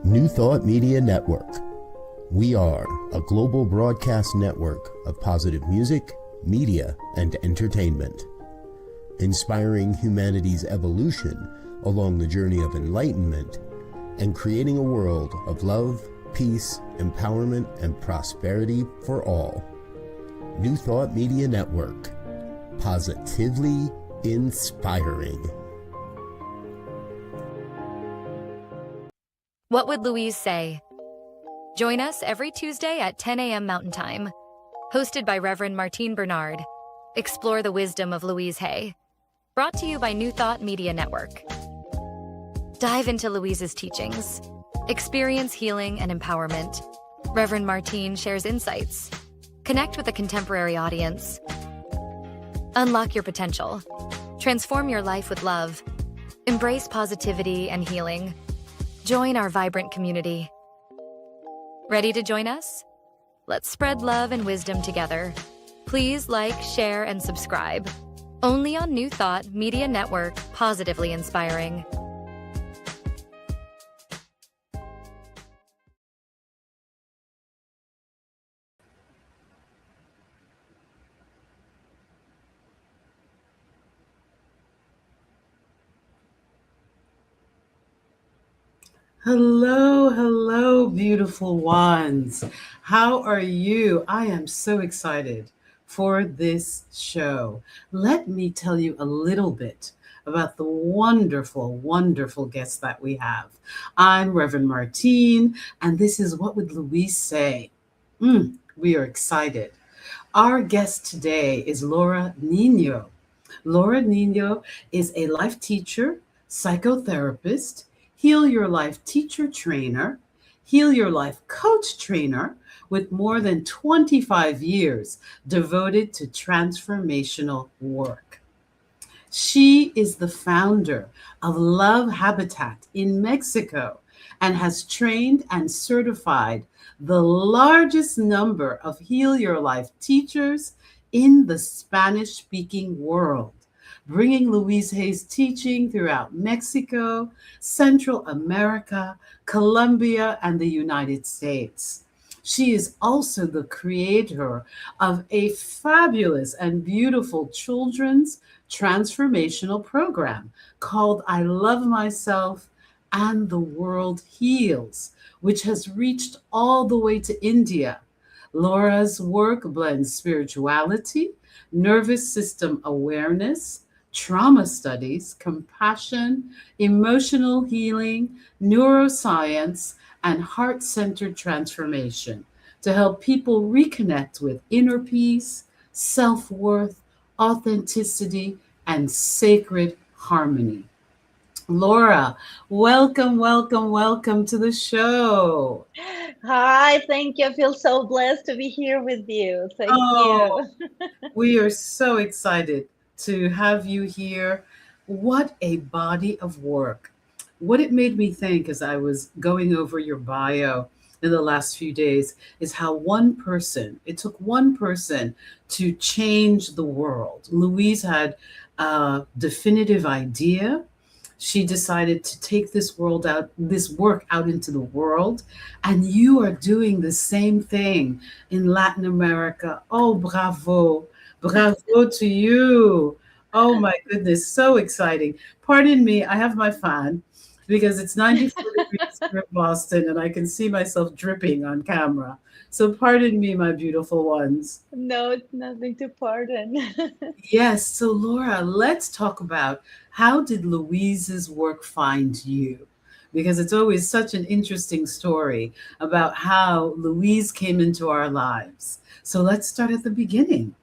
New Thought Media Network. We are a global broadcast network of positive music, media, and entertainment, inspiring humanity's evolution along the journey of enlightenment and creating a world of love, peace, empowerment, and prosperity for all. New Thought Media Network. Positively inspiring. What Would Louise Say? Join us every Tuesday at 10 a.m. Mountain Time. Hosted by Reverend Martine Bernard. Explore the wisdom of Louise Hay. Brought to you by New Thought Media Network. Dive into Louise's teachings. Experience healing and empowerment. Reverend Martine shares insights. Connect with a contemporary audience. Unlock your potential. Transform your life with love. Embrace positivity and healing. Join our vibrant community. Ready to join us? Let's spread love and wisdom together. Please like, share, and subscribe. Only on New Thought Media Network, positively inspiring. Hello, hello, beautiful ones. How are you? I am so excited for this show. Let me tell you a little bit about the wonderful, wonderful guests that we have. I'm Reverend Martine, and this is What Would Louise Say? We are excited. Our guest today is Laura Nino. Laura Nino is a life teacher, psychotherapist, Heal Your Life teacher trainer, Heal Your Life coach trainer with more than 25 years devoted to transformational work. She is the founder of Love Habitat in Mexico and has trained and certified the largest number of Heal Your Life teachers in the Spanish-speaking world, bringing Louise Hay's teaching throughout Mexico, Central America, Colombia, and the United States. She is also the creator of a fabulous and beautiful children's transformational program called I Love Myself and the World Heals, which has reached all the way to India. Laura's work blends spirituality, nervous system awareness, trauma studies, compassion, emotional healing, neuroscience, and heart-centered transformation to help people reconnect with inner peace, self-worth, authenticity, and sacred harmony. Laura, welcome, welcome, welcome to the show. Hi, thank you. I feel so blessed to be here with you. Thank you. We are so excited to have you here. What a body of work. What it made me think as I was going over your bio in the last few days is how it took one person to change the world. Louise had a definitive idea. She decided to take this work out into the world, and you are doing the same thing in Latin America. Oh, bravo. Bravo to you. Oh my goodness, so exciting. Pardon me, I have my fan because it's 94 degrees here in Boston and I can see myself dripping on camera. So pardon me, my beautiful ones. No, it's nothing to pardon. Yes, so Laura, let's talk about how did Louise's work find you? Because it's always such an interesting story about how Louise came into our lives. So let's start at the beginning.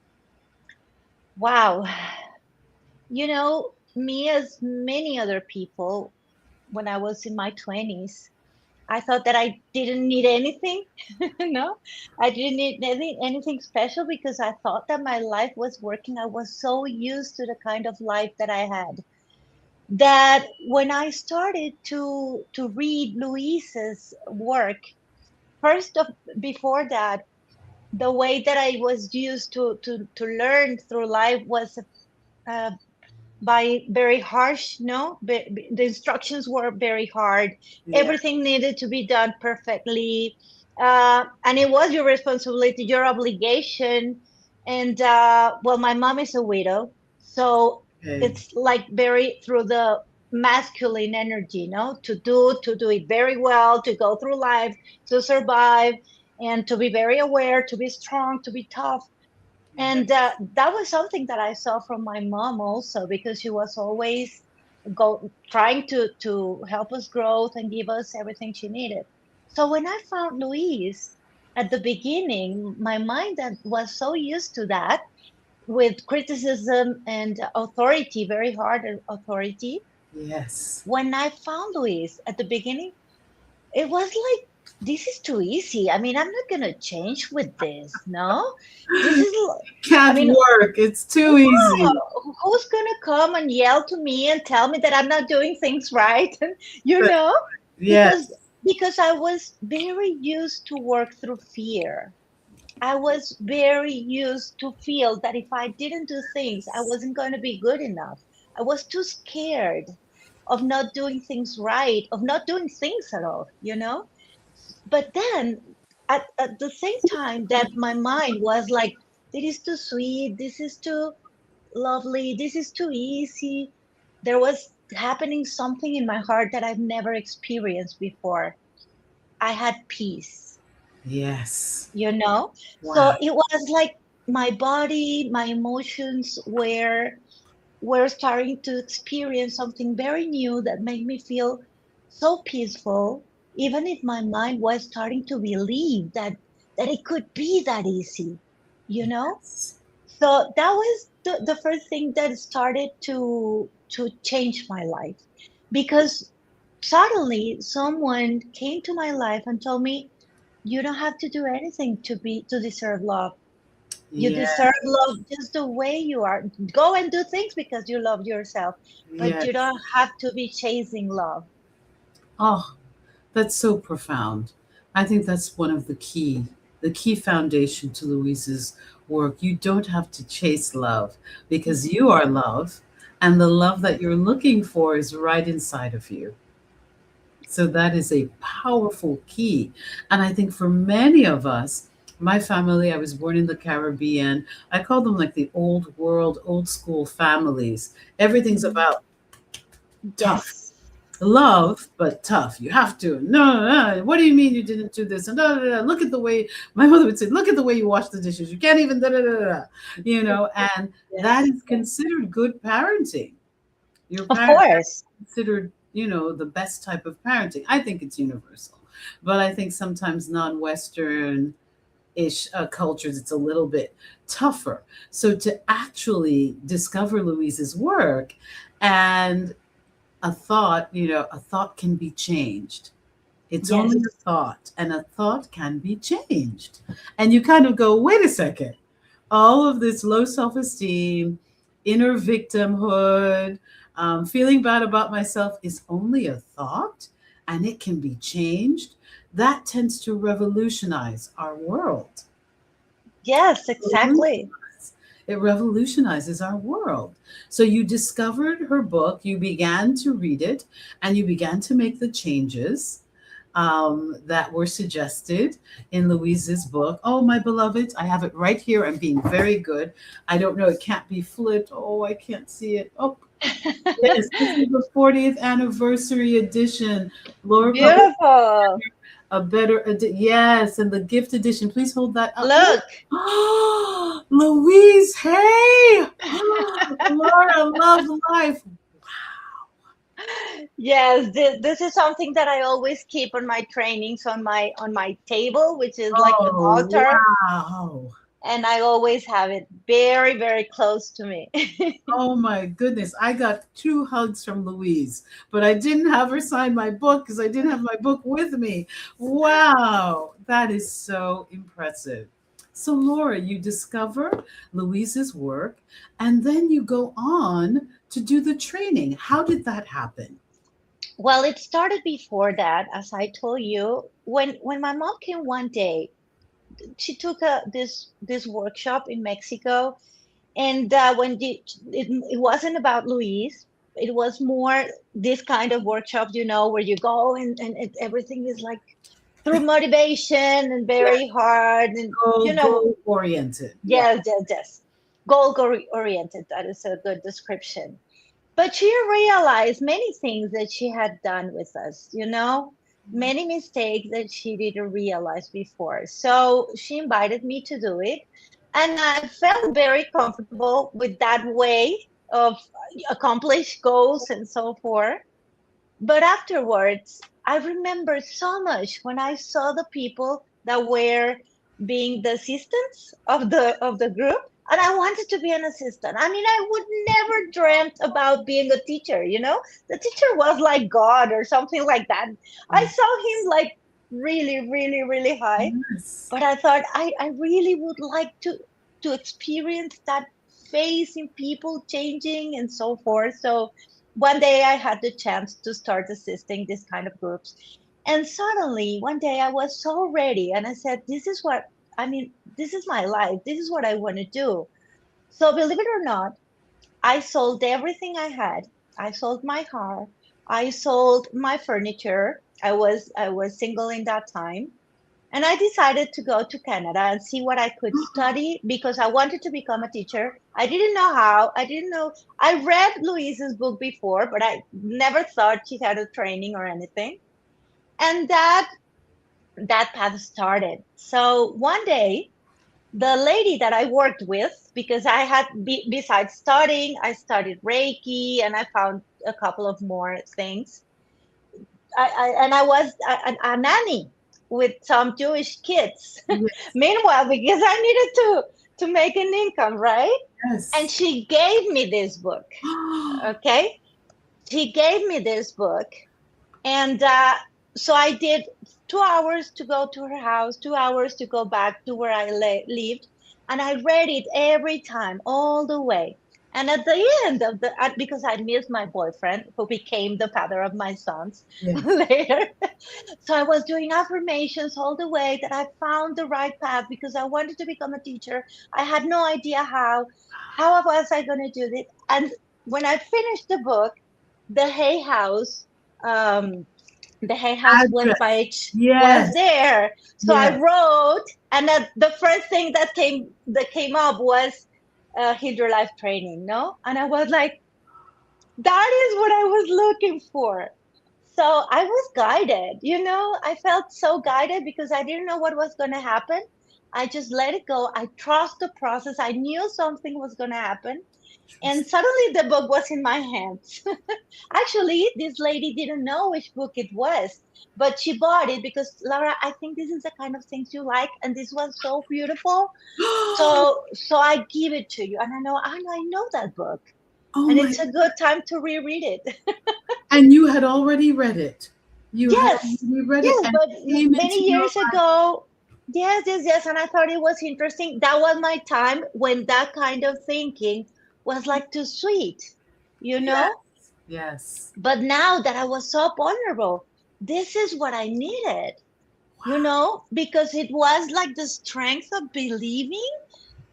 Wow. You know, me as many other people, when I was in my 20s, I thought that I didn't need anything. No, I didn't need anything special because I thought that my life was working. I was so used to the kind of life that I had that when I started to read Louise's work, before that, the way that I was used to learn through life was by very harsh, no? The instructions were very hard. Yeah. Everything needed to be done perfectly. And it was your responsibility, your obligation. And well, my mom is a widow. So Okay. it's like very through the masculine energy, no? To do it very well, to go through life, to survive, and to be very aware, to be strong, to be tough. And Yes. that was something that I saw from my mom also, because she was always trying to help us grow and give us everything she needed. So when I found Louise at the beginning, my mind that was so used to that, with criticism and authority, very hard authority. Yes. When I found Louise at the beginning, it was like, this is too easy. I mean, I'm not gonna change with this. No, this is. I Can't mean, work. It's too yeah, easy. who's gonna come and yell to me and tell me that I'm not doing things right? you But know, because yes. because I was very used to work through fear. I was very used to feel that if I didn't do things, I wasn't going to be good enough. I was too scared of not doing things right, of not doing things at all. But then at the same time that my mind was like, this is too sweet, this is too lovely, this is too easy, there was happening something in my heart that I've never experienced before. I had peace, Yes. you know? So Wow. it was like my body, my emotions were starting to experience something very new that made me feel so peaceful, even if my mind was starting to believe that it could be that easy, you know? Yes. So that was the first thing that started to change my life, because suddenly someone came to my life and told me, you don't have to do anything to deserve love. You deserve Yes. love just the way you are. Go and do things because you love yourself, but you Yes. don't have to be chasing love. Oh, that's so profound. I think that's one of the key foundation to Louise's work. You don't have to chase love because you are love, and the love that you're looking for is right inside of you. So that is a powerful key. And I think for many of us, my family, I was born in the Caribbean. I call them like the old world, old school families. Everything's Mhm. about tough Yes. love, but tough. You have to. No, no, no. What do you mean you didn't do this? And da, da, da. Look at the way my mother would say, look at the way you wash the dishes. You can't even da, da, da, da, da. And that Yes. is considered good parenting. Your Of parents course. considered, the best type of parenting. I think it's universal, but I think sometimes non-Western ish cultures, it's a little bit tougher. So to actually discover Louise's work and a thought can be changed. It's only a Yes. thought, and a thought can be changed. And you kind of go, wait a second, all of this low self esteem, inner victimhood, feeling bad about myself is only a thought and it can be changed. That tends to revolutionize our world. Yes, exactly. It revolutionizes our world. So you discovered her book, you began to read it, and you began to make the changes that were suggested in Louise's book. Oh, my beloved, I have it right here. I'm being very good. I don't know, it can't be flipped. Oh, I can't see it. Oh, yes, this is the 40th anniversary edition. Laura published Beautiful. a better yes, and the gift edition. Please hold that up. Look. Look. Louise Hay. Laura Love Life. Yes, this is something that I always keep on my trainings, on my table, which is like an Oh, altar, wow. and I always have it very, very close to me. Oh my goodness. I got 2 hugs from Louise, but I didn't have her sign my book because I didn't have my book with me. Wow. That is so impressive. So, Laura, you discover Louise's work and then you go on to do the training. How did that happen? Well, it started before that, as I told you. When my mom came one day, she took this workshop in Mexico, And it wasn't about Louise, it was more this kind of workshop, where you go and everything is like through motivation and Yeah. very hard, and Goal oriented. Yeah. yes, yes, yes, goal oriented. That is a good description. But she realized many things that she had done with us, many mistakes that she didn't realize before. So she invited me to do it. And I felt very comfortable with that way of accomplish goals and so forth. But afterwards, I remember so much when I saw the people that were being the assistants of the group, and I wanted to be an assistant. I mean, I would never dreamt about being a teacher. The teacher was like God or something like that. I saw him like really, really, really high, Yes. but I thought I really would like to experience that phase in people changing and so forth. So one day I had the chance to start assisting this kind of groups. And suddenly one day I was so ready and I said, this is what I mean, this is my life. This is what I want to do. So believe it or not, I sold everything I had. I sold my car. I sold my furniture. I was single in that time. And I decided to go to Canada and see what I could study because I wanted to become a teacher. I didn't know how. I didn't know. I read Louise's book before, but I never thought she had a training or anything. And that path started. So one day, the lady that I worked with, because I had, besides studying, I studied Reiki and I found a couple of more things. And I was a nanny with some Jewish kids. Yes. Meanwhile, because I needed to make an income, right? Yes. And she gave me this book. Okay, she gave me this book, and so I did 2 hours to go to her house, 2 hours to go back to where I lived, and I read it every time, all the way. And at the end of because I missed my boyfriend, who became the father of my sons Yes. later. So I was doing affirmations all the way that I found the right path because I wanted to become a teacher. I had no idea how. How was I going to do it? And when I finished the book, the Hay House, um, the Hay House Address. webpage was Yes. there. So I Yes. wrote, and the first thing that came up was Heal Your Life training, no? And I was like, that is what I was looking for. So I was guided, I felt so guided because I didn't know what was going to happen. I just let it go. I trust the process. I knew something was going to happen. And suddenly the book was in my hands. Actually, this lady didn't know which book it was, but she bought it because, Laura, I think this is the kind of things you like. And this was so beautiful. So I give it to you. And I know that book. Oh And my. it's a good time to reread it. And you had already read it. You had Yes, already read it yes, and but it came into many your years life. ago, yes, yes, yes, and I thought it was interesting. That was my time when that kind of thinking was like too sweet, you Yes. know? Yes. But now that I was so vulnerable, this is what I needed, because it was like the strength of believing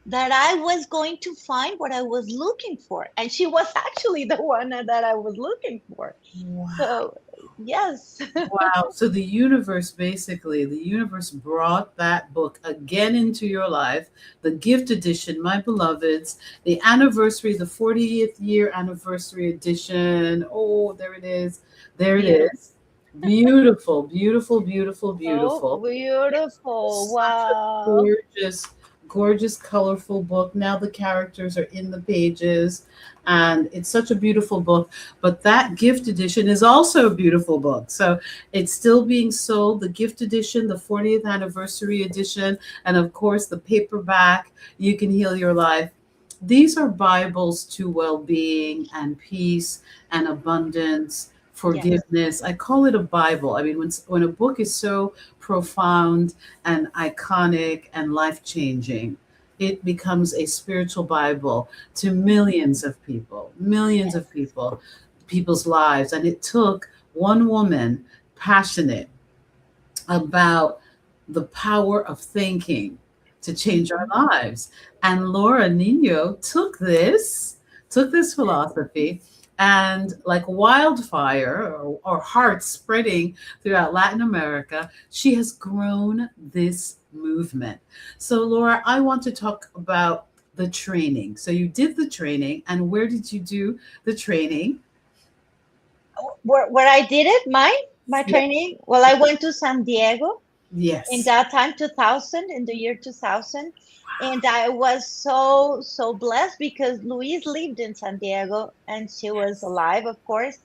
that I was going to find what I was looking for. And she was actually the one that I was looking for. Wow. So, yes. Wow. So the universe, basically, the universe brought that book again into your life, the gift edition, my beloveds, the anniversary, the 40th year anniversary edition. Oh, there it is. There it Beautiful. is. Beautiful, beautiful, beautiful, So beautiful. beautiful. Such a Wow. gorgeous, gorgeous, colorful book. Now the characters are in the pages, and it's such a beautiful book. But that gift edition is also a beautiful book. So it's still being sold. The gift edition, the 40th anniversary edition, and of course the paperback, You Can Heal Your Life. These are Bibles to well-being and peace and abundance, Yes. forgiveness. I call it a Bible. I mean, when a book is so profound and iconic and life-changing, it becomes a spiritual Bible to millions Yes. of people's lives. And it took one woman passionate about the power of thinking to change our lives. And Laura Nino took this philosophy, and like wildfire, or heart spreading throughout Latin America, she has grown this movement. So Laura, I want to talk about the training. So you did the training, and where did you do the training? Where I did it, my Yes. training. Well, I went to San Diego in Yes. that time, 2000, in the year 2000. And I was so blessed because Louise lived in San Diego and she was alive, of course.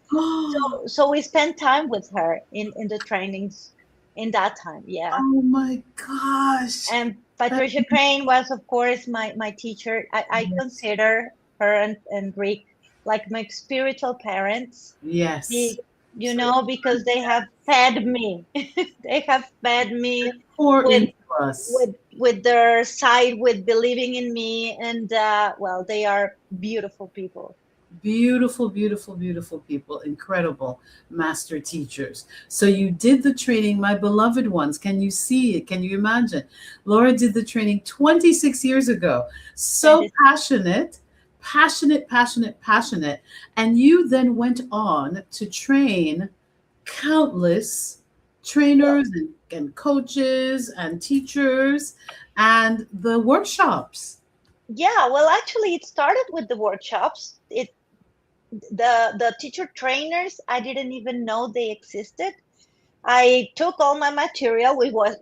So we spent time with her in the trainings in that time. Yeah. Oh my gosh. And That- Patricia Crane was, of course, my teacher. I Yes. consider her and Rick like my spiritual parents. Yes. Because they have fed me. They have fed me Pour with into us. with their side, with believing in me, and well, they are beautiful people. Beautiful, beautiful, beautiful people. Incredible master teachers. So you did the training, my beloved ones. Can you see it? Can you imagine? Laura did the training 26 years ago. That So is, passionate, passionate, passionate, passionate. And you then went on to train countless yeah, trainers and coaches and teachers and the workshops. yeah. Well, actually, it started with the workshops. The teacher trainers, I didn't even know they existed. I took all my material,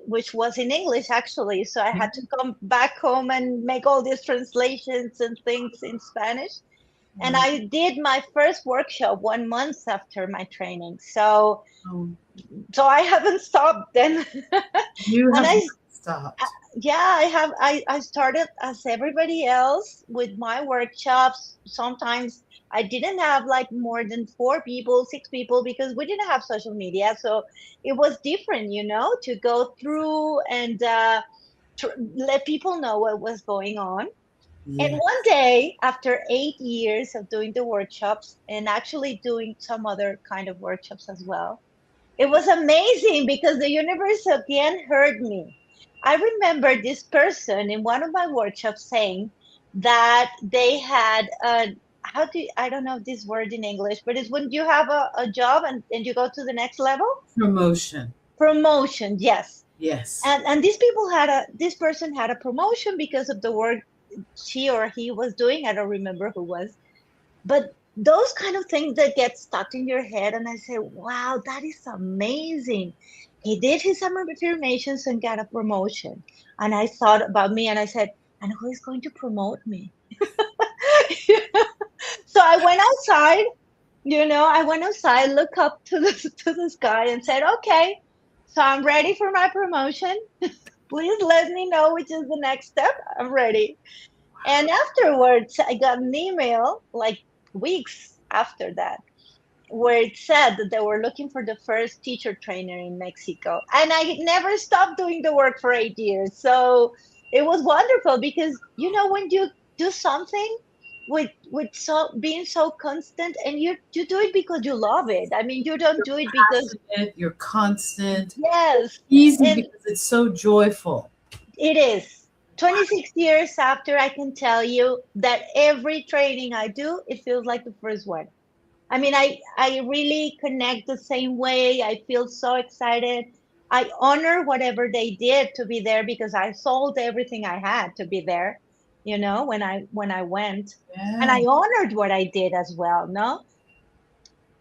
which was in English actually, so I had to come back home and make all these translations and things in Spanish. And Wow. I did my first workshop 1 month after my training. So I haven't stopped then. You And have not stopped. yeah, I started as everybody else with my workshops. Sometimes I didn't have like more than 4 people, 6 people, because we didn't have social media. So it was different, to go through and let people know what was going on. And Yeah. one day, after 8 years of doing the workshops and actually doing some other kind of workshops as well, it was amazing because the universe again heard me. I remember this person in one of my workshops saying that they had I don't know this word in English, but it's when you have a job and you go to the next level. Promotion. Promotion, yes. Yes. And this person had a promotion because of the work she or he was doing. I don't remember who was, but those kind of things that get stuck in your head, and I say, wow, that is amazing. He did his summer affirmations and got a promotion. And I thought about me and I said, and who is going to promote me? So I went outside, look up to the to the sky and said, okay, so I'm ready for my promotion. Please let me know which is the next step. I'm ready. And afterwards, I got an email like weeks after that where it said that they were looking for the first teacher trainer in Mexico. And I never stopped doing the work for 8 years. So it was wonderful because, when you do something with being so constant, and you do it because you love it. I mean, you don't do it because, Passionate, you're constant. yes. Easy And because it's so joyful. it is. 26 years after, I can tell you that every training I do, it feels like the first one. I mean, I really connect the same way. I feel so excited. I honor whatever they did to be there because I sold everything I had to be there, when I went. And I Yeah. honored what I did as well, no?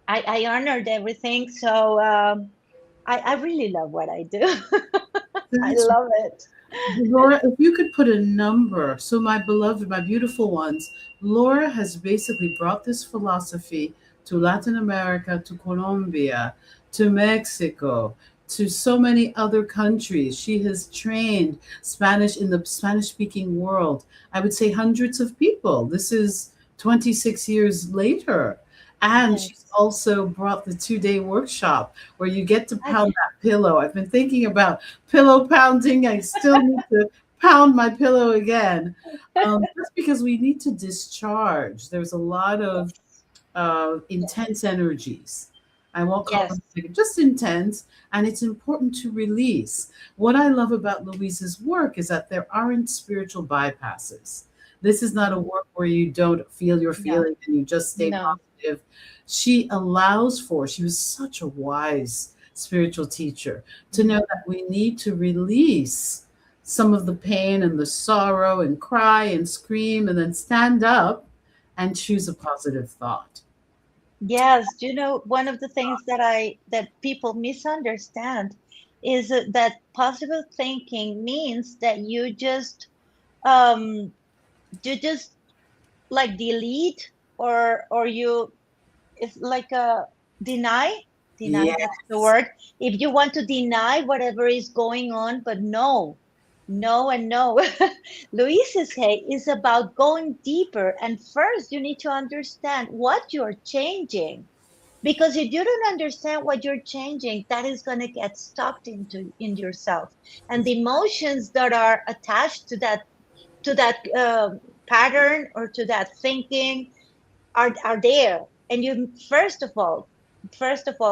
I honored everything. So I really love what I do. I That's love it. Laura, if you could put a number, so my beloved, my beautiful ones, Laura has basically brought this philosophy to Latin America, to Colombia, to Mexico, to so many other countries. She has trained Spanish in the Spanish speaking world. I would say hundreds of people. This is 26 years later. And she's Yes. also brought the 2-day workshop where you get to I, pound that pillow. I've been thinking about pillow pounding. I still need to pound my pillow again. Just because we need to discharge. There's a lot of yes. Yes. intense energies. I won't call Yes. them just intense, and it's important to release. What I love about Louise's work is that there aren't spiritual bypasses. This is not a work where you don't feel your No. feelings and you just stay No. positive. She allows for, she was such a wise spiritual teacher to know that we need to release some of the pain and the sorrow and cry and scream and then stand up and choose a positive thought. Yes, you know, one of the things that people misunderstand is that positive thinking means that um you just like delete or you it's like a deny that's the Yes. word. If you want to deny whatever is going on, but no, no and no. Louise Hay is about going deeper, and first you need to understand what you're changing, because if you don't understand what you're changing, that is going to get stuck in yourself, and the emotions that are attached to that pattern or to that thinking are there. And you first of all,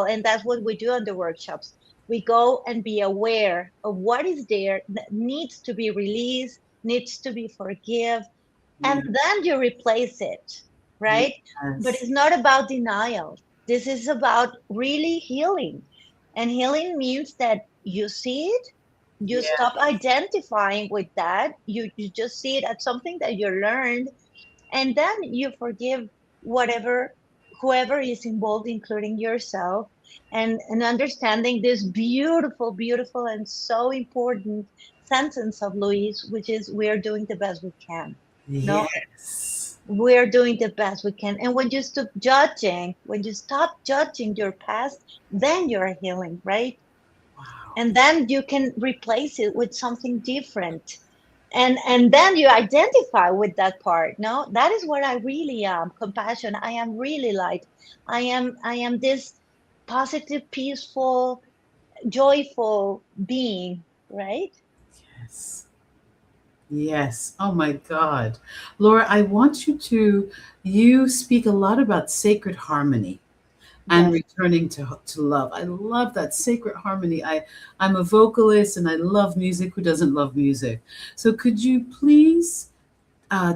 and that's what we do on the workshops, we go and be aware of what is there that needs to be released, needs to be forgive, and Yeah. then you replace it, right? But Yes. it's not about denial. This is about really healing. And healing means that you see it, you Yeah. stop identifying with that, you just see it as something that you learned, and then you forgive whatever whoever is involved, including yourself, and understanding this beautiful and so important sentence of Louise, which is, we are doing the best we can. No, Yes. we're doing the best we can. And when you stop judging your past, then you're healing, right? Wow. And then you can replace it with something different, and then you identify with that part. No, that is what I really am: compassion. I am really light. I am this positive, peaceful, joyful being, right? Yes. Yes. Oh my God. Laura, I want you speak a lot about sacred harmony and Yes. returning to love. I love that sacred harmony. I'm a vocalist and I love music. Who doesn't love music? So could you please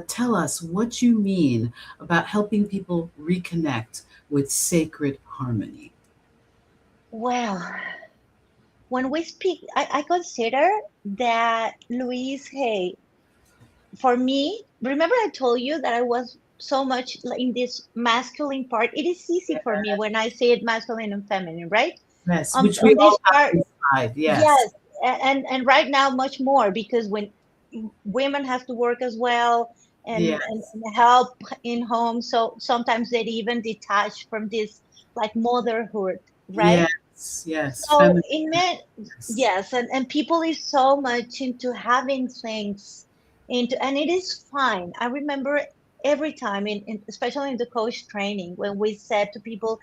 tell us what you mean about helping people reconnect with sacred harmony? Well, when we speak, I consider that Louise Hay, for me, remember I told you that I was so much in this masculine part. It is easy for me when I say it masculine and feminine, right? Yes, On which we on this all have part, inside. Yes. yes, and right now much more, because when women have to work as well, Yes. and help in home, so sometimes they even detach from this like motherhood, right? Yes. Yes. So Feminine. in men, Yes. yes, and people is so much into having things into, and it is fine. I remember every time especially in the coach training, when we said to people,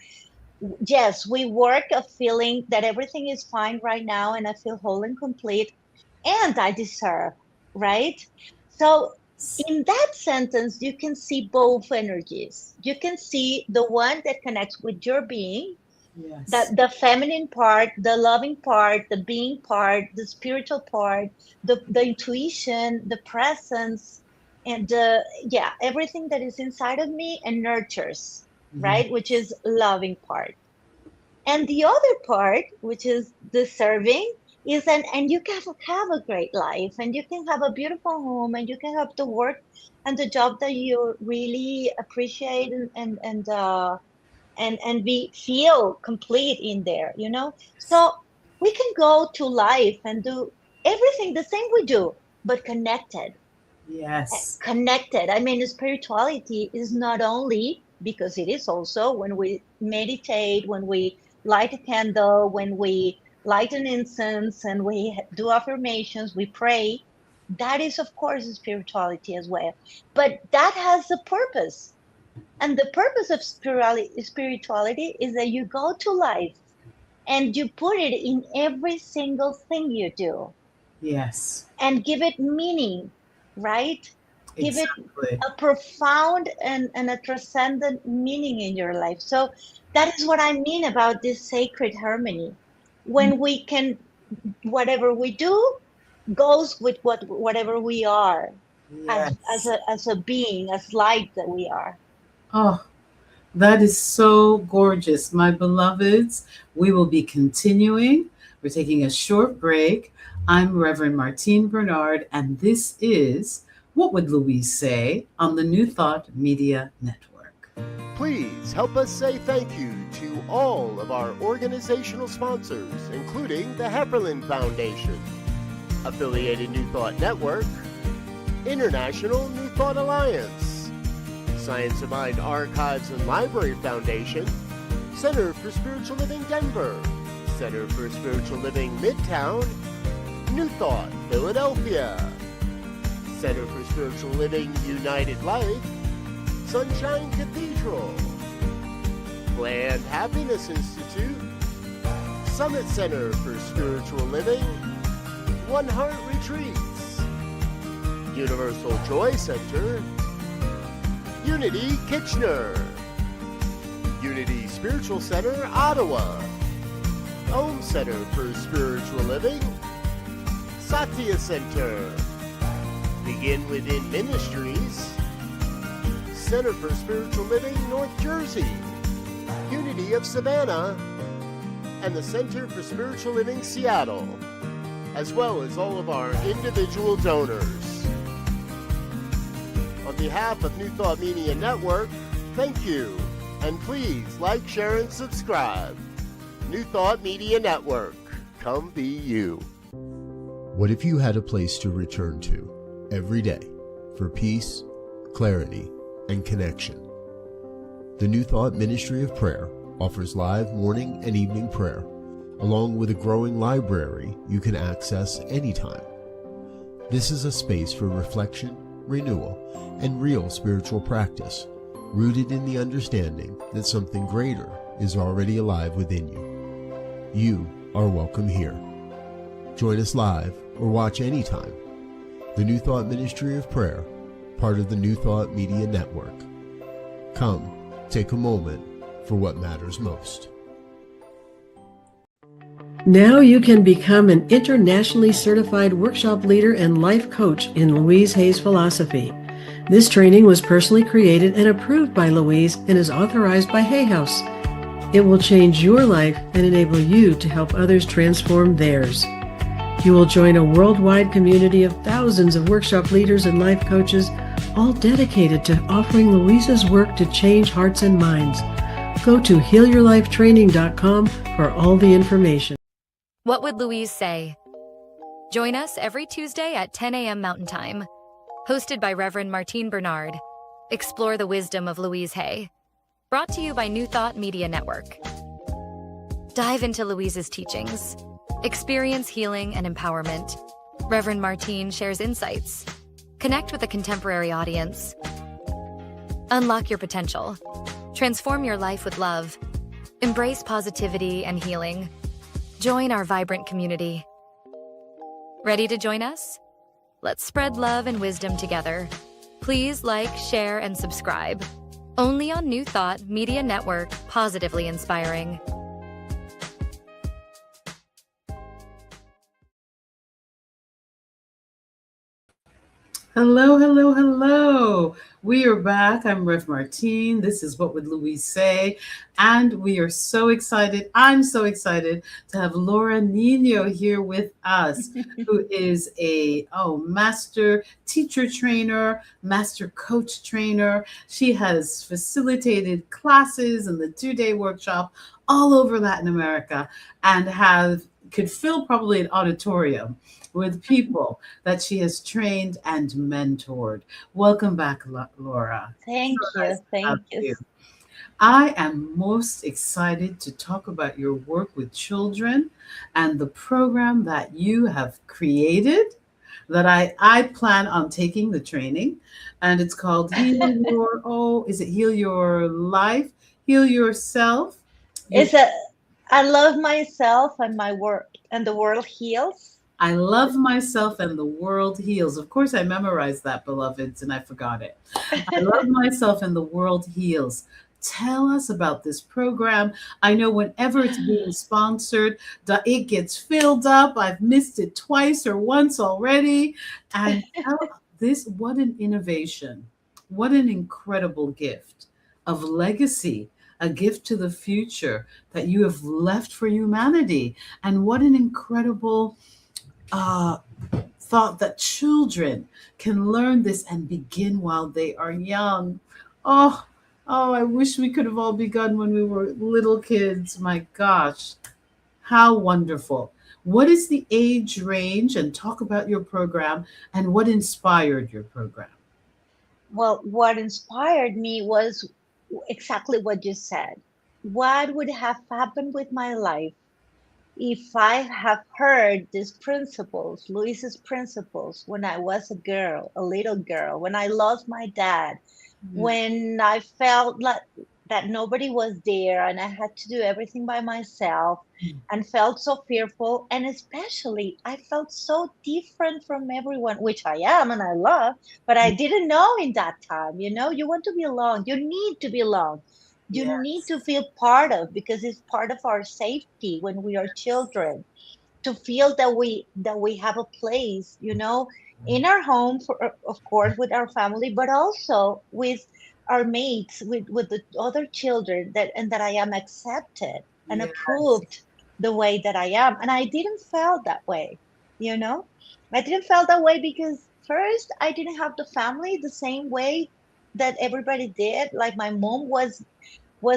yes, we work a feeling that everything is fine right now, and I feel whole and complete, and I deserve, right? So in that sentence, you can see both energies. You can see the one that connects with your being, Yes. that the feminine part, the loving part, the being part, the spiritual part, the intuition, the presence, and the, yeah, everything that is inside of me and nurtures, Yeah. right? Which is loving part. And the other part, which is the serving, is an, and you can have a great life, and you can have a beautiful home, and you can have the work and the job that you really appreciate, and we feel complete in there, you know? So we can go to life and do everything the same we do, but connected. Yes. Connected. I mean, spirituality is not only, because it is also when we meditate, when we light a candle, when we light an incense, and we do affirmations, we pray. That is, of course, spirituality as well. But that has a purpose. And the purpose of spirituality is that you go to life and you put it in every single thing you do Yes. and give it meaning, right? give it Exactly. a profound and a transcendent meaning in your life. So that is what I mean about this sacred harmony. When we can, whatever we do goes with whatever we are Yes. as a being, as light that we are. Oh, that is so gorgeous, my beloveds. We will be continuing. We're taking a short break. I'm Reverend Martine Bernard, and this is What Would Louise Say on the New Thought Media Network. Please help us say thank you to all of our organizational sponsors, including the Hepperlin Foundation, Affiliated New Thought Network, International New Thought Alliance, Science of Mind Archives and Library Foundation, Center for Spiritual Living Denver, Center for Spiritual Living Midtown, New Thought Philadelphia, Center for Spiritual Living United Life, Sunshine Cathedral, Planned Happiness Institute, Summit Center for Spiritual Living, One Heart Retreats, Universal Joy Center, Unity Kitchener, Unity Spiritual Center Ottawa, Home Center for Spiritual Living, Satya Center, Begin Within Ministries, Center for Spiritual Living North Jersey, Unity of Savannah, and the Center for Spiritual Living Seattle, as well as all of our individual donors. On behalf of New Thought Media Network, thank you, and please like, share, and subscribe. New Thought Media Network, come be you. What if you had a place to return to every day for peace, clarity, and connection? The New Thought Ministry of Prayer offers live morning and evening prayer, along with a growing library you can access anytime. This is a space for reflection, renewal, and real spiritual practice, rooted in the understanding that something greater is already alive within you. You are welcome here. Join us live or watch anytime. The New Thought Ministry of Prayer, part of the New Thought Media Network. Come, take a moment for what matters most. Now you can become an internationally certified workshop leader and life coach in Louise Hay's philosophy. This training was personally created and approved by Louise and is authorized by Hay House. It will change your life and enable you to help others transform theirs. You will join a worldwide community of thousands of workshop leaders and life coaches, all dedicated to offering Louise's work to change hearts and minds. Go to healyourlifetraining.com for all the information. What Would Louise Say? Join us every Tuesday at 10 a.m. Mountain Time. Hosted by Reverend Martine Bernard. Explore the wisdom of Louise Hay. Brought to you by New Thought Media Network. Dive into Louise's teachings. Experience healing and empowerment. Reverend Martine shares insights. Connect with a contemporary audience. Unlock your potential. Transform your life with love. Embrace positivity and healing. Join our vibrant community. Ready to join us? Let's spread love and wisdom together. Please like, share, and subscribe. Only on New Thought Media Network, positively inspiring. Hello, hello, hello. We are back. I'm Rev Martine. This is What Would Louise Say? And we are so excited. I'm so excited to have Laura Nino here with us, who is a master teacher trainer, master coach trainer. She has facilitated classes and the 2-day workshop all over Latin America and could fill probably an auditorium with people that she has trained and mentored. Welcome back, Laura. Thank So you. nice to Thank have you. I am most excited to talk about your work with children and the program that you have created that I plan on taking the training. And it's called Heal Your Life, Heal Yourself. It's a I love myself and my work, and the world heals. I love myself and the world heals. Of course, I memorized that, beloveds, and I forgot it. I love myself and the world heals. Tell us about this program. I know whenever it's being sponsored, it gets filled up. I've missed it twice or once already. And tell this, what an innovation. What an incredible gift of legacy, a gift to the future that you have left for humanity. And what an incredible uh, thought that children can learn this and begin while they are young. Oh, oh, I wish we could have all begun when we were little kids. My gosh, how wonderful. What is the age range? And talk about your program and what inspired your program. Well, what inspired me was exactly what you said. What would have happened with my life if I have heard these principles, Louise's principles, when I was a girl, a little girl, when I lost my dad, Yeah. when I felt like that nobody was there and I had to do everything by myself and felt so fearful. And especially, I felt so different from everyone, which I am and I love, but I didn't know in that time. You know, you want to belong, you need to belong. You need Yes. to feel part of, because it's part of our safety when we are children, to feel that we have a place, you know, in our home, for of course with our family, but also with our mates, with the other children, that and that I am accepted and Yes. approved the way that I am. And I didn't feel that way, you know. I didn't feel that way because first I didn't have the family the same way that everybody did. Like my mom was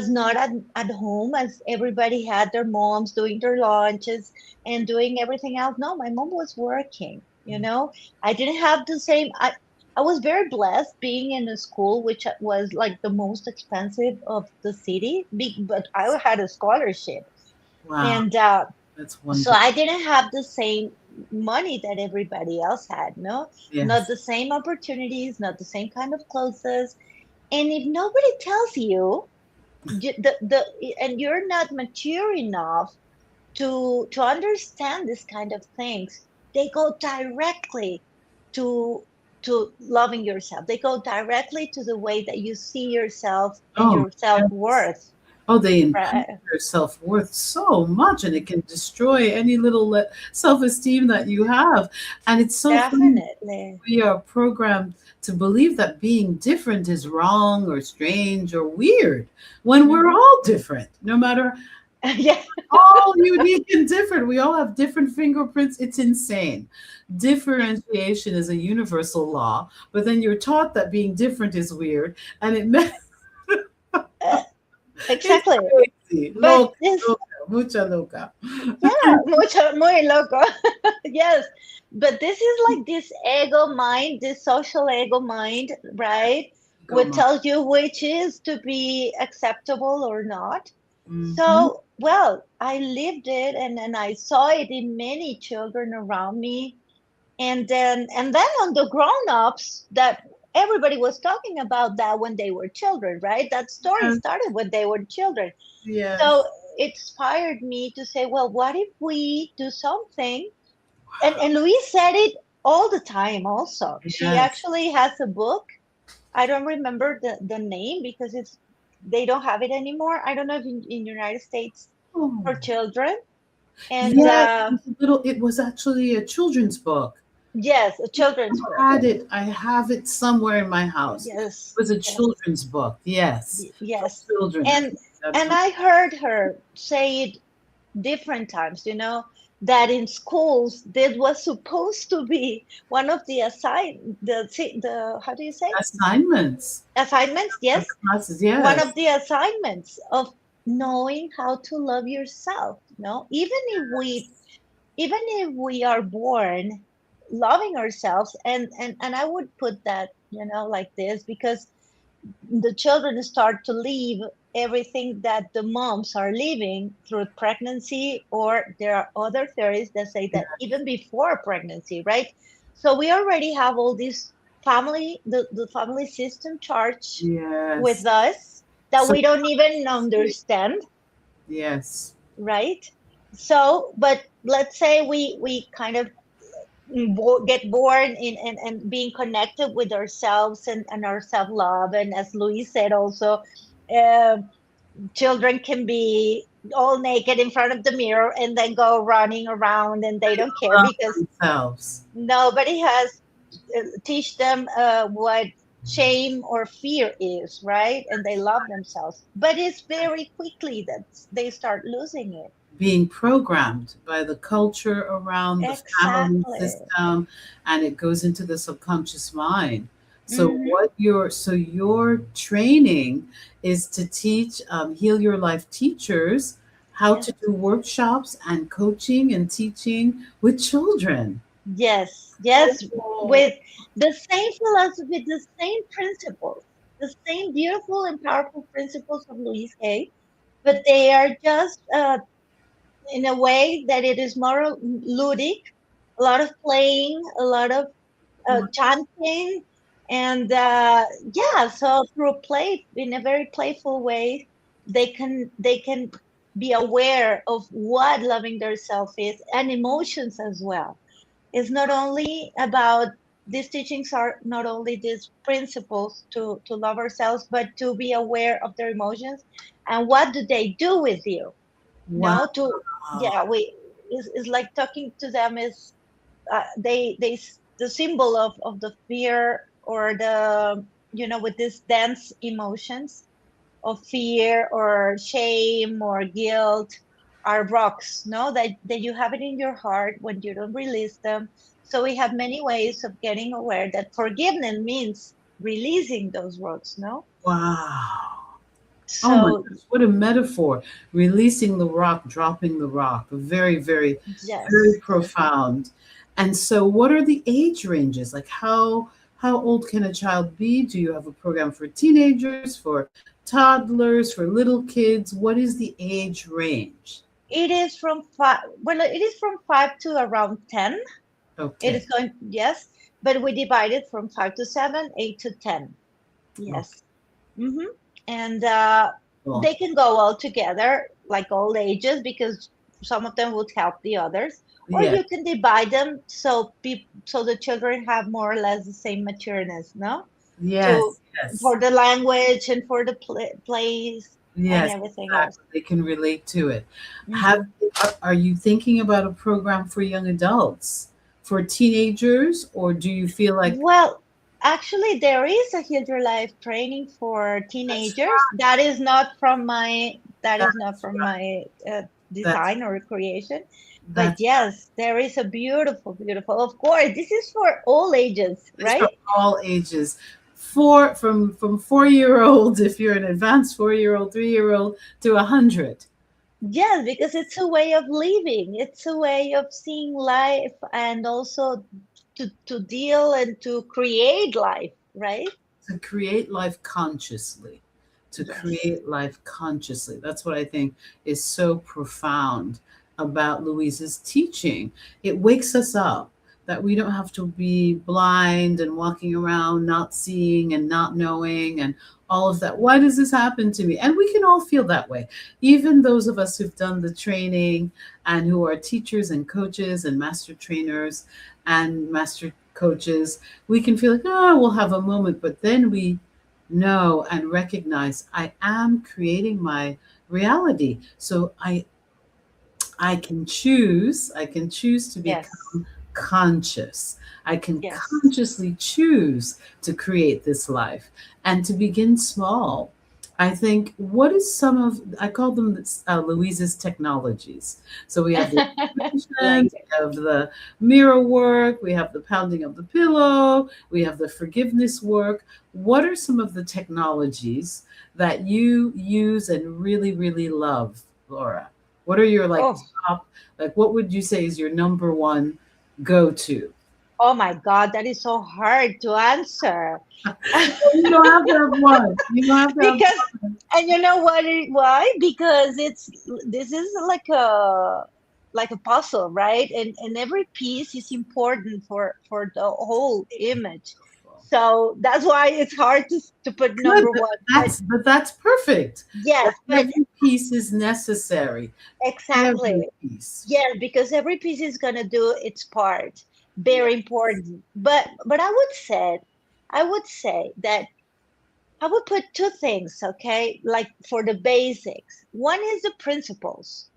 not at home as everybody had their moms doing their lunches and doing everything else. No, my mom was working, you know. I didn't have the same I was very blessed being in a school which was like the most expensive of the city, but I had a scholarship. Wow. And That's so wonderful. I didn't have the same money that everybody else had, no, not Yes. the same opportunities, not the same kind of clothes. And if nobody tells you, and you're not mature enough to understand this kind of things, they go directly to loving yourself. They go directly to the way that you see yourself and Oh, your yes. self-worth, Oh, they impede right? your self worth so much, and it can destroy any little self esteem that you have. And it's so funny. Definitely. We are programmed to believe that being different is wrong or strange or weird when we're Hmm. all different, no matter Yeah. all unique and different. We all have different fingerprints. It's insane. Differentiation is a universal law, but then you're taught that being different is weird, and Uh, it's exactly. crazy. But Loca, this, loca, mucha loca. yeah, mucho, muy loco. Yes. But this is like this ego mind, this social ego mind, right? Go, Would mom. tell you which is to be acceptable or not. Hmm. So, well, I lived it, and I saw it in many children around me. And then on the grown-ups, that everybody was talking about that when they were children, right? That story Yes, started when they were children. So yes, it inspired me to say, well, what if we do something? And Louise said it all the time also. She yes. actually has a book. I don't remember the name because they don't have it anymore. I don't know if in United States, Oh, for children. And yes. It was actually a children's book. yes, a children's book. I have it somewhere in my house. It Yes, was a yes, children's book. Yes, for yes. children. And and Absolutely. I heard her say it different times, you know, that in schools that was supposed to be one of the the how do you say, Assignments assignments? of Yes, classes. one Yes. of the assignments of knowing how to love yourself. No, even if we are born loving ourselves, and I would put that, you know, like this, because the children start to leave everything that the moms are leaving through pregnancy, or there are other theories that say that even before pregnancy, right? So we already have all this the family system charged with Yes. us that So we don't even understand, yes. right? So, but let's say we kind of get born in and being connected with ourselves and our self-love. And as Louise said also, uh, children can be all naked in front of the mirror and then go running around and they don't care Love because themselves. nobody has teach them what shame or fear is, right? And they love themselves, but it's very quickly that they start losing it. Being programmed by the culture around the family Exactly. system, and it goes into the subconscious mind. So Hmm. your training is to teach heal your life teachers how Yes. to do workshops and coaching and teaching with children. Yes, yes, Oh, with the same philosophy, the same principles, the same beautiful and powerful principles of Louise Hay, but they are just in a way that it is more ludic, a lot of playing, a lot of chanting, and yeah, so through play, in a very playful way, they can be aware of what loving their self is and emotions as well. It's not only about these teachings are not only these principles to love ourselves, but to be aware of their emotions and what do they do with you. wow. No, to yeah, we it's like talking to them is the symbol of the fear or the with these dense emotions of fear or shame or guilt are rocks, no, that you have it in your heart when you don't release them. So we have many ways of getting aware that forgiveness means releasing those rocks, no. Wow. Oh my So gosh, what a metaphor. Releasing the rock, dropping the rock. Very, very, very yes. profound. And so what are the age ranges? Like how old can a child be? Do you have a program for teenagers, for toddlers, for little kids? What is the age range? It is from five, well, it is from 5 to around 10. It is Okay. going, yes, but we divide it from 5 to 7, 8 to 10. Okay. Yes. Mm-hmm. And Cool. they can go all together, like all ages, because some of them would help the others. Or Yes. you can divide them so so the children have more or less the same matureness, no? To Yes. Yes. for the language and for the plays and Yes, everything else. exactly. They can relate to it. Have Hmm. are you thinking about a program for young adults, for teenagers, or do you feel like Well, actually, there is a Heal Your Life training for that's teenagers. That is not from that's right. That's design or creation. But that's yes, there is a beautiful, beautiful. Of course, this is for all ages, it's for right? all ages. From 4 year old, if you're an advanced 4 year old, 3 year old to 100. Yes, because it's a way of living. It's a way of seeing life and also to deal and to create life, right? To create life consciously, to Yes. create life consciously. That's what I think is so profound about Louise's teaching. It wakes us up that we don't have to be blind and walking around not seeing and not knowing and all of that. Why does this happen to me? And we can all feel that way. Even those of us who've done the training and who are teachers and coaches and master trainers and master coaches, we can feel like, oh, we'll have a moment, but then we know and recognize I am creating my reality. So I can choose to Yes. become conscious. I can Yes. consciously choose to create this life and to begin small. I think what is some of I call them Louise's technologies. So we have the Like affirmations, we have the mirror work, we have the pounding of the pillow, we have the forgiveness work. What are some of the technologies that you use and really, really love, Laura? What are your like oh, top, like what would you say is your number one go to? oh my God, that is so hard to answer. You don't have to have one. You don't have to have Because, and you know what? Why? Because this is like a puzzle, right? And every piece is important for the whole image. one. So that's why it's hard to put Good, number one. but that's perfect. Yes, That but every piece is necessary. exactly. Every piece. Yes, because every piece is gonna do its part. very important. But I would say that I would put two things, okay? Like for the basics. One is the principles,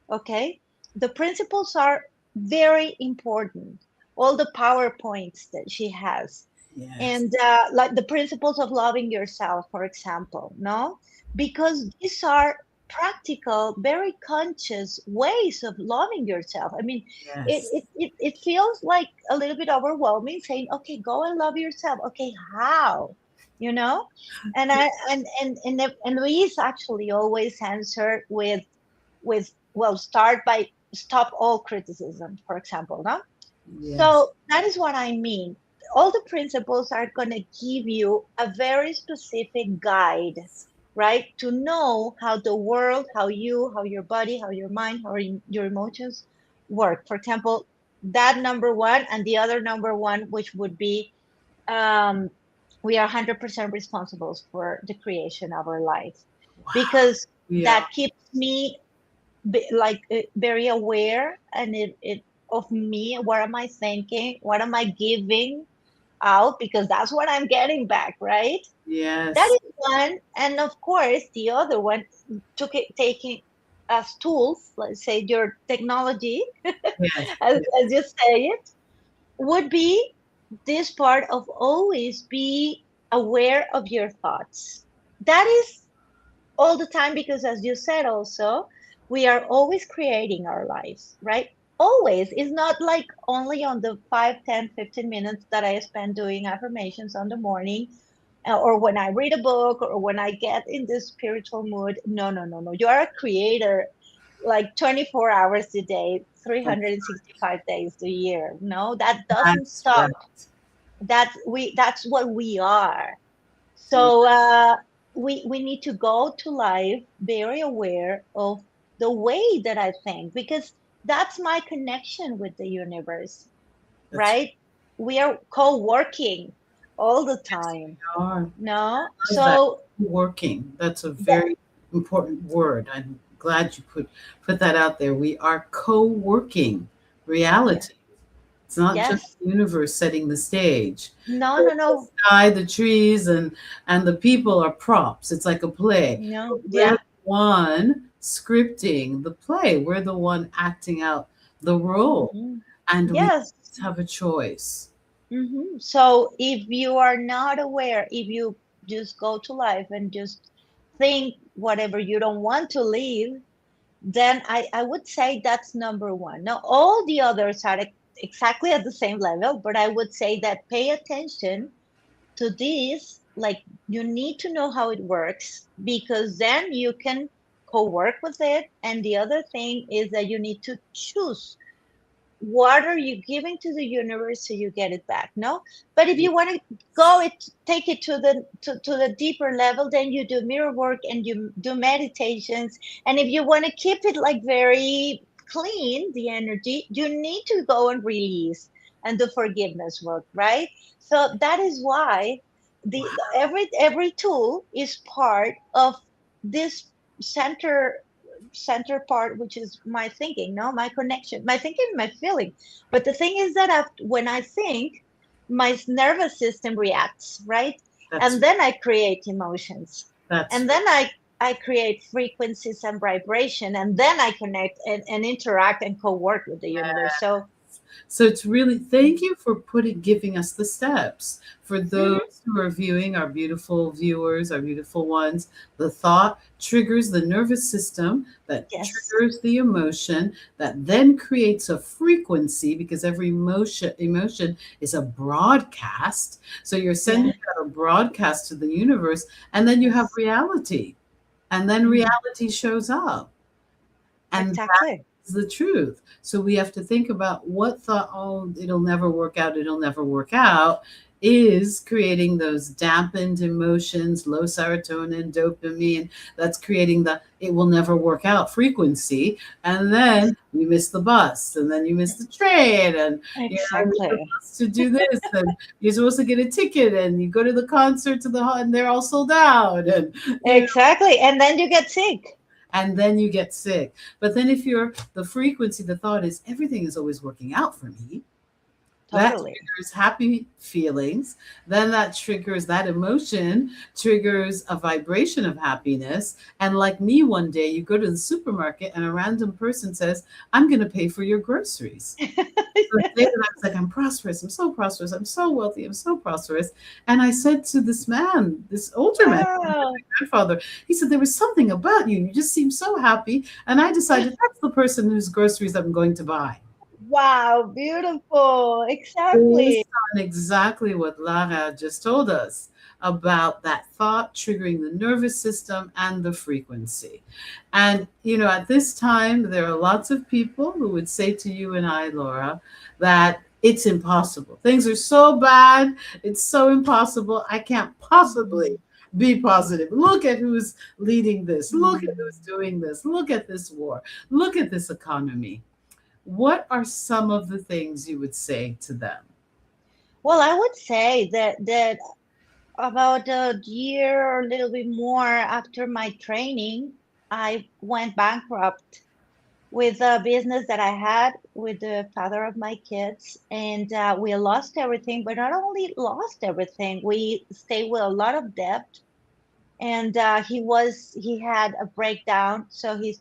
okay? The principles are very important. All the PowerPoints that she has. Yes. And like the principles of loving yourself, for example, no? Because these are practical, very conscious ways of loving yourself. I mean, Yes. it feels like a little bit overwhelming saying, okay, go and love yourself. Okay, how? You know? And I and Louise actually always answered with well, start by stop all criticism, for example, no? Yes. So that is what I mean. All the principles are going to give you a very specific guide, right? To know how the world, how you, how your body, how your mind, how your emotions work. For example, that number one, and the other number one, which would be um, we are 100% responsible for the creation of our life, Wow. because Yeah. that keeps me like very aware, and it of me. What am I thinking? What am I giving out? Because that's what I'm getting back, right? That Yes. is one. And of course the other one, taking as tools, let's say your technology, Yes. as you say it, would be this part of always be aware of your thoughts. That is all the time, because as you said also, we are always creating our lives, right? Always. It's not like only on the 5, 10, 15 minutes that I spend doing affirmations on the morning, or when I read a book, or when I get in this spiritual mood. No, no, no, no. You are a creator like 24 hours a day, That's 365 days a year. No, that doesn't that's stop. right. That's what we are. Yeah. So we need to go to life very aware of the way that I think, because that's my connection with the universe, That's right? We are co-working all the yes, time. we are. No, Love that. so Working. That's a that, very important word. I'm glad you put that out there. We are co-working yeah, reality. It's not just yes, the universe setting the stage. no, The no, no, sky, the trees, and the people are props. It's like a play. no, But we're yeah, the one scripting the play. We're the one acting out the role, mhm, and we yes. have a choice. So if you are not aware, if you just go to life and just think whatever you don't want to live, then I would say that's number one. Now, all the others are exactly at the same level, but I would say that pay attention to this. Like, you need to know how it works, because then you can co-work with it. And the other thing is that you need to choose what are you giving to the universe so you get it back. No, but if you want to take it to the deeper level, then you do mirror work and you do meditations. And if you want to keep it like very clean, the energy, you need to go and release and do forgiveness work, right? So that is why every tool is part of this center center part, which is my thinking, no, my connection, my thinking, my feeling. But the thing is that when I think, my nervous system reacts, right? That's And then I create emotions, that's and then I create frequencies and vibration, and then I connect and interact and co-work with the universe. So So it's really thank you for giving us the steps. For mhm, those who are viewing, our beautiful viewers, our beautiful ones, the thought triggers the nervous system, that yes, triggers the emotion, that then creates a frequency, because every emotion is a broadcast. So you're yeah, sending out a broadcast to the universe, and then you have yes, reality. And then mhm, reality shows up. And exactly. is the truth. So we have to think about what thought, oh, it'll never work out, is creating those dampened emotions, low serotonin, dopamine, that's creating the it will never work out frequency. And then you miss the bus, and then you miss the train, and you're Exactly. supposed to do this, and you're supposed to get a ticket, and you go to the concert and they're all sold out, and Exactly. And then you get sick. and then you get sick. But then if you're the frequency, the thought is everything is always working out for me, That Totally. triggers happy feelings. Then that emotion triggers a vibration of happiness. And like me, one day you go to the supermarket and a random person says, I'm going to pay for your groceries. So the day that I was like, I'm prosperous, I'm so prosperous, I'm so wealthy, I'm so prosperous. And I said to this man, this older man, my Wow. grandfather, he said, there was something about you. You just seem so happy. And I decided that's the person whose groceries I'm going to buy. Wow, beautiful. Based Exactly. on exactly what Lara just told us about that thought triggering the nervous system and the frequency. And, at this time, there are lots of people who would say to you and I, Laura, that it's impossible. Things are so bad. It's so impossible. I can't possibly be positive. Look at who's leading this. Look at who's doing this. Look at this war. Look at this economy. What are some of the things you would say to them? Well, I would say that about a year or a little bit more after my training, I went bankrupt with a business that I had with the father of my kids, and we lost everything. But not only lost everything, we stayed with a lot of debt, and he had a breakdown, so he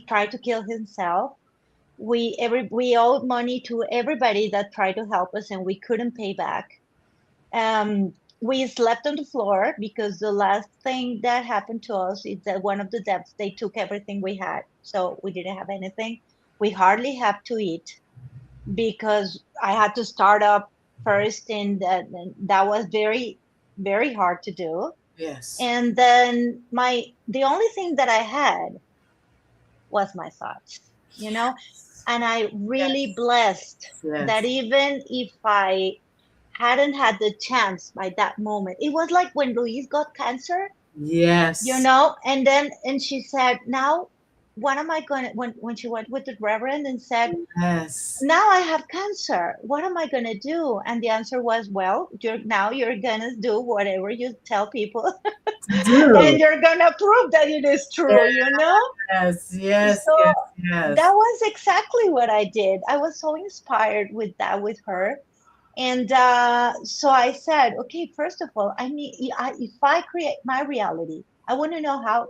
tried to kill himself. We owed money to everybody that tried to help us, and we couldn't pay back. We slept on the floor because the last thing that happened to us is that one of the debts, they took everything we had, so we didn't have anything. We hardly have to eat because I had to start up first, and that was very, very hard to do. Yes. And then the only thing that I had was my thoughts, you know, and I really Yes. blessed that Yes. even if I hadn't had the chance by that moment, it was like when Louise got cancer, Yes. and she said, now, what am I going to, when she went with the reverend and said, Yes. now I have cancer, what am I going to do? And the answer was, well, you're going to do whatever you tell people, and Do. you're going to prove that it is true, you know? Yes. Yes. So Yes. that Yes. was exactly what I did. I was so inspired with that, with her. And so I said, okay, first of all, if I create my reality, I want to know how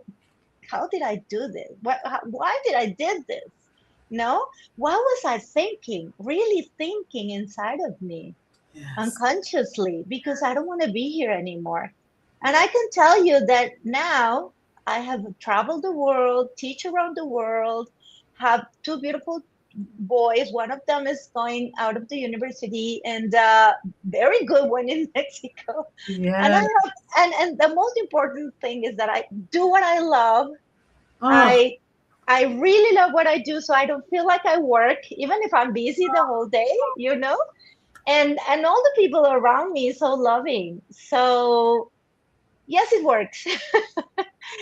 did I do this? Why did I did this? No, what was I thinking? Really thinking inside of me, Yes. unconsciously, because I don't want to be here anymore. And I can tell you that now I have traveled the world, teach around the world, have two beautiful boys. One of them is going out of the university, and very good one in Mexico. And I Yes. have, and the most important thing is that I do what I love. Oh, I I really love what I do, so I don't feel like I work, even if I'm busy the whole day, you know. And all the people around me is so loving. So yes, it works. It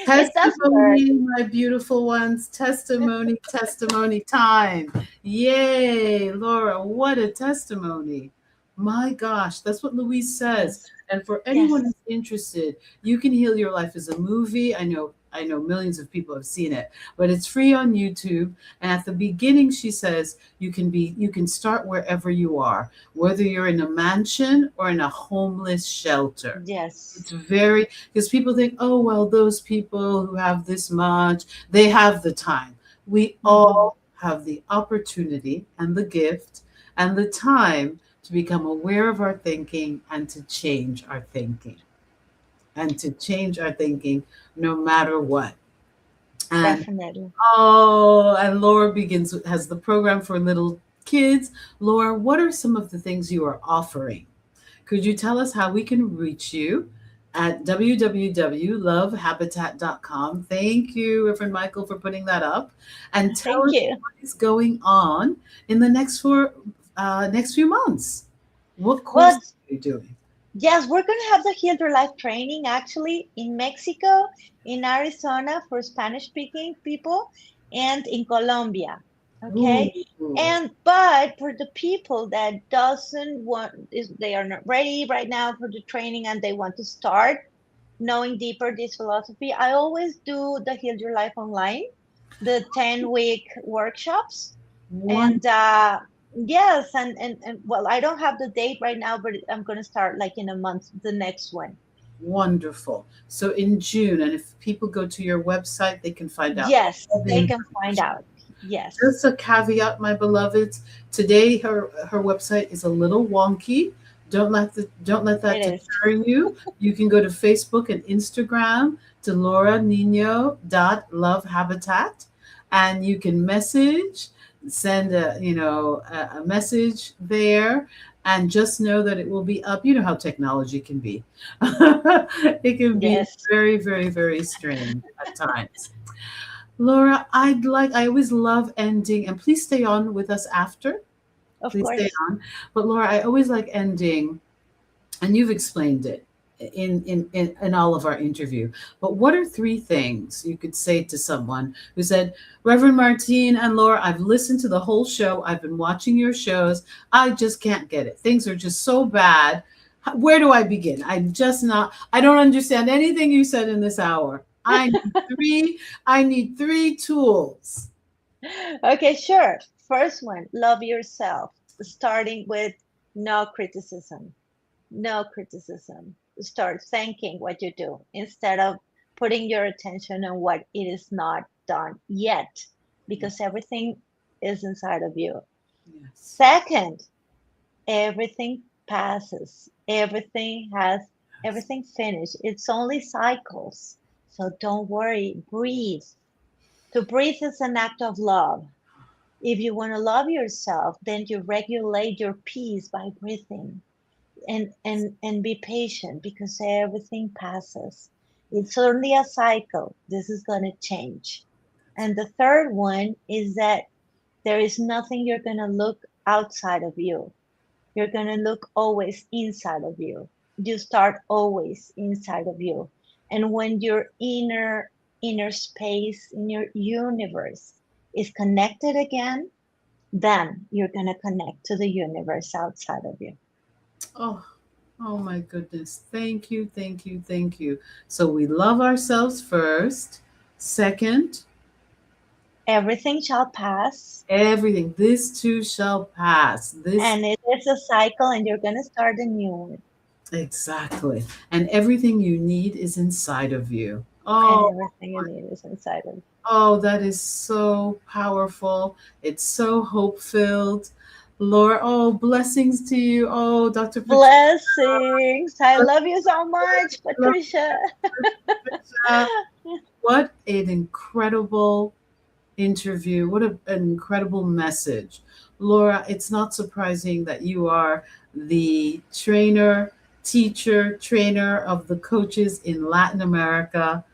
does work. testimony, my beautiful ones. Testimony, testimony time. Yay, Laura, what a testimony. My gosh, that's what Louise says. Yes. And for anyone Yes. who's interested, You Can Heal Your Life is a movie. I know millions of people have seen it, but it's free on YouTube. And at the beginning she says you can start wherever you are, whether you're in a mansion or in a homeless shelter. Yes. It's very, because people think, oh, well, those people who have this much, they have the time. We Hmm. all have the opportunity and the gift and the time to become aware of our thinking and to change our thinking no matter what. And Definitely. Laura has the program for little kids. Laura, what are some of the things you are offering? Could you tell us how we can reach you at www.lovehabitat.com? Thank you, Reverend Michael, for putting that up. And tell Thank us you. what is going on in the next few months. What course Well, are you doing? yes, we're going to have the Heal Your Life training actually in Mexico, in Arizona for Spanish speaking people, and in Colombia. Ooh, Okay. But for the people that doesn't want is they are not ready right now for the training and they want to start knowing deeper this philosophy, I always do the Heal Your Life online, the 10-week workshops. And wonderful. Yes, and well, I don't have the date right now, but I'm going to start like in a month, the next one. Wonderful. So in June, and if people go to your website, they can find out Yes, all the they can find information. out. Yes, Just a caveat, my beloveds. Today, her website is a little wonky. Don't let that it is. deter you. You can go to Facebook and Instagram to lauranino.lovehabitat, and you can send a message there, and just know that it will be up. You know how technology can be. It can be Yes, very, very, very strange at times. Laura, I always love ending, and please stay on with us after. of Please stay course. on. But Laura, I always like ending, and you've explained it in all of our interview. But what are three things you could say to someone who said, Reverend Martine and Laura, I've listened to the whole show. I've been watching your shows. I just can't get it. Things are just so bad. Where do I begin? I don't understand anything you said in this hour. I need three tools. Okay, sure. First one, love yourself, starting with no criticism. No criticism. Start thanking what you do instead of putting your attention on what it is not done yet, because everything is inside of you. Yes. Second, everything passes. Everything finished. It's only cycles. So don't worry, breathe. To breathe is an act of love. If you want to love yourself, then you regulate your peace by breathing, and be patient, because everything passes. It's only a cycle. This is going to change. And the third one is that there is nothing you're going to look outside of you. You're going to look always inside of you. You start always inside of you. And when your inner space in your universe is connected again, then you're going to connect to the universe outside of you. Oh, oh my goodness. Thank you, thank you, thank you. So we love ourselves first. Second, Everything shall pass, everything. This too shall pass. This and it is a cycle, and you're going to start a new one. exactly. And everything you need is inside of you. And Oh, everything you need is inside of you. oh, that is so powerful. It's so hope filled. Laura, oh, blessings to you. Oh, Dr. Patricia. Blessings. I love you so much, Patricia. What an incredible interview. What an incredible message. Laura, it's not surprising that you are the trainer of the coaches in Latin America,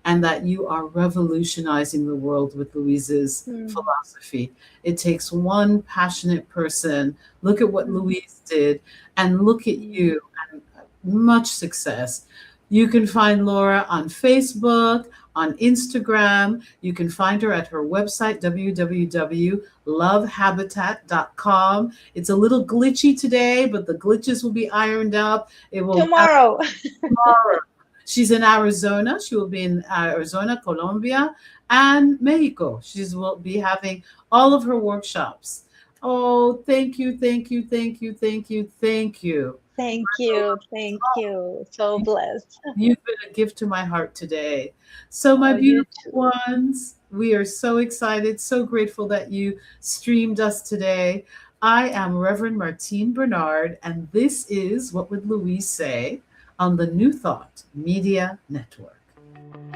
and that you are revolutionizing the world with Louise's Hmm. philosophy. It takes one passionate person. Look at what Hmm. Louise did, and look at Hmm. you, and much success. You can find Laura on Facebook, on Instagram. You can find her at her website, www.lovehabitat.com. It's a little glitchy today, but the glitches will be ironed out. It will happen Tomorrow. tomorrow. She's in Arizona. She will be in Arizona, Colombia, and Mexico. She will be having all of her workshops. Oh, thank you, thank you, thank you, thank you, thank you. Thank you. Thank you. So blessed. You've been a gift to my heart today. So, my Oh, you beautiful too. ones, we are so excited, so grateful that you streamed us today. I am Reverend Martine Bernard, and this is What Would Louise Say on the New Thought Media Network.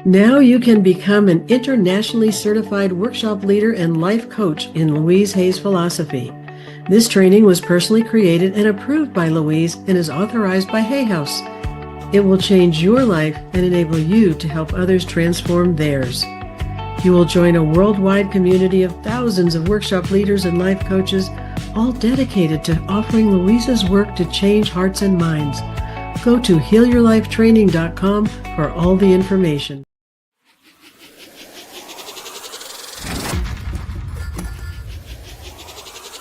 Now you can become an internationally certified workshop leader and life coach in Louise Hay's philosophy. This training was personally created and approved by Louise and is authorized by Hay House. It will change your life and enable you to help others transform theirs. You will join a worldwide community of thousands of workshop leaders and life coaches, all dedicated to offering Louise's work to change hearts and minds. Go to healyourlifetraining.com for all the information.